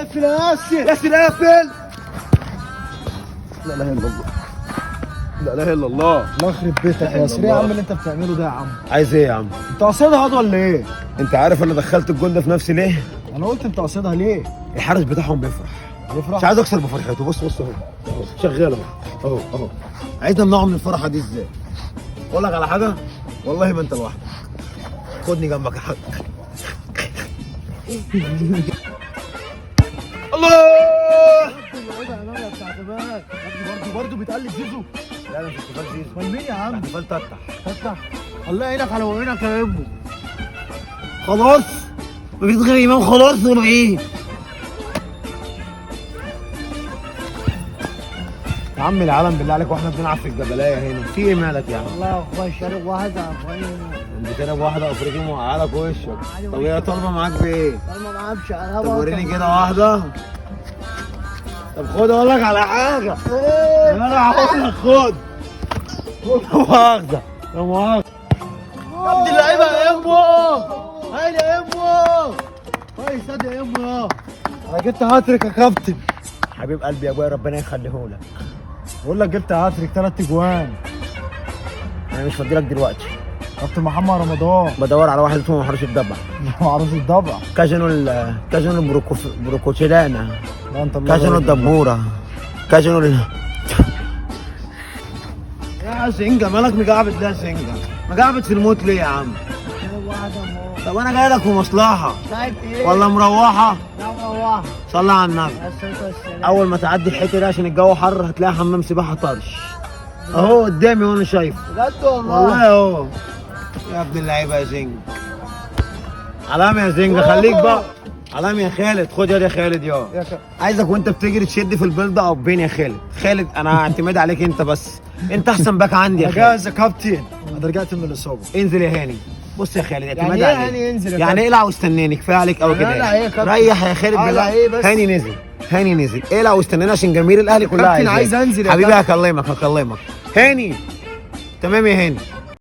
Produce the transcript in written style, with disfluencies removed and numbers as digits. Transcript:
اقفل يا ياسر. ياسر اقفل. لا اله الا الله، لا اله الا الله. الله يخرب بيتك يا ياسر. ايه يا عم اللي انت بتعمله ده يا عم؟ عايز ايه يا عم؟ انت قاصدها هاد ولا ايه؟ انت عارف انا دخلت الجول ده في نفسي ليه؟ انا قلت انت قاصدها ليه؟ الحارس بتاعهم بيفرح، مش يفرح. عايز اكسر بفرحته. بص بص اهو، اهو شغال اهو اهو. عايز امنعه من الفرحه دي ازاي؟ اقول لك على حاجه، والله ما انت لوحدك. خدني جنبك يا حاج. الله. برضه بتقلد زيزو. لا انا مش احتفال زيزو، امال مين يا عم؟ احتفال تفتح. فتح. الله يعينك على وعينك يا ابو. خلاص مفيش غير امام، خلاص ولا ايه؟ يا عم العالم بالله عليك واحنا بنلعب في الجبلايه هنا، في ايه مالك يا عم؟ والله يا اخويا شارب واحده افغاني. انت شارب واحده افريقي موقعلك وشك. طب هي طالبه معاك بايه؟ طالما معاه طب بشقلبه. وريني كده واحده. طب خد اقول لك على حاجه. انا هقول لك خد. لا مؤاخذه، لا مؤاخذه. يا ابن اللعيبه يا امو. هاي يا امو. كويس يا امو. انا جبت هاتريك يا كابتن. حبيب قلبي يا ابويا ربنا يخليهولك. بقول لك جبت هاتريك 3 اجوان. انا مش فاضي لك دلوقتي، كابتن محمد رمضان. بدور على واحد اسمه محروس الضبع. معروف الضبع. كاجينو البروكوتشيلانا، لا انت الله كاجينو يبارك فيك. الدبوره، كاجينو يا سنجة مالك مقعبد ليه يا سنجة؟ مقعبد في الموت ليه يا عم؟ شارب واحده امو. طب انا جاي لك في مصلحة شايف ايه؟ ولا مروحة؟ لا مروحه. صلي على النبي. يا الصلاه والسلام. أول ما تعدي الحتة دي عشان الجو حر هتلاقي حمام سباحة طرش. أهو قدامي وأنا شايفه. بجد والله. والله أهو. يا ابن اللعيبة يا زنج. علامة يا زنج خليك بقى. علامة يا خالد، خد يا خالد يا. عايزك وأنت بتجري تشد في البيلد أو بين يا خالد. خالد أنا اعتماد عليك أنت بس. أنت أحسن باك عندي يا انا خالد. جاهز يا كابتن. انا رجعت من الاصابه. انزل يا هاني. بص يا خالد اعتماد يعني ايه عليك. هاني ينزل يا يعني كابتن؟ اقلع واستناني، كفايه عليك قوي كده. اقلع ايه يا كابتن؟ ريح يا خالد اقلع بالله. ايه بس؟ هاني نزل، هاني نزل، اقلع واستناني عشان جماهير الاهلي كلها كابتن عايز انزل يا حبيبي كابتن. هكلمك هاني. تمام يا هاني.